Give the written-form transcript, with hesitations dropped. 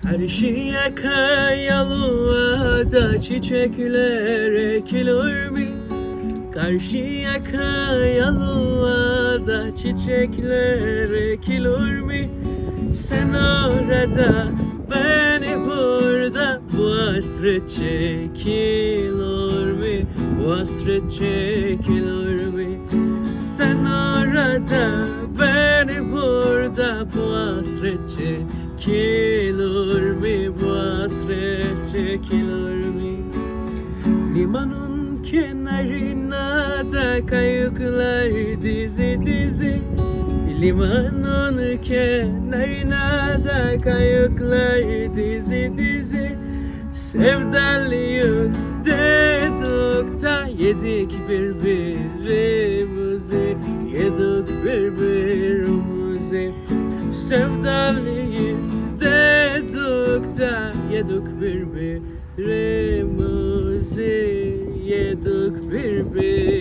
Karşıya kayalığa çiçekler ekilir mi? Karşıya kayalığa çiçekler ekilir mi? Sen orada, beni burada, bu hasret çekilir mi? Bu hasret çekilir mi? Sen orada, beni burada, bu hasret çekilir mi? Bu hasret çekilir mi? Limanın kenarına da kayıklar dizi dizi. Limanın kenarına da kayıklar dizi dizi. Sevdalıyım dedik da yedik birbirimizi, yedik birbirimizi. Sevdalıyız dedik da yedik birbirimizi, yedik birbirimizi.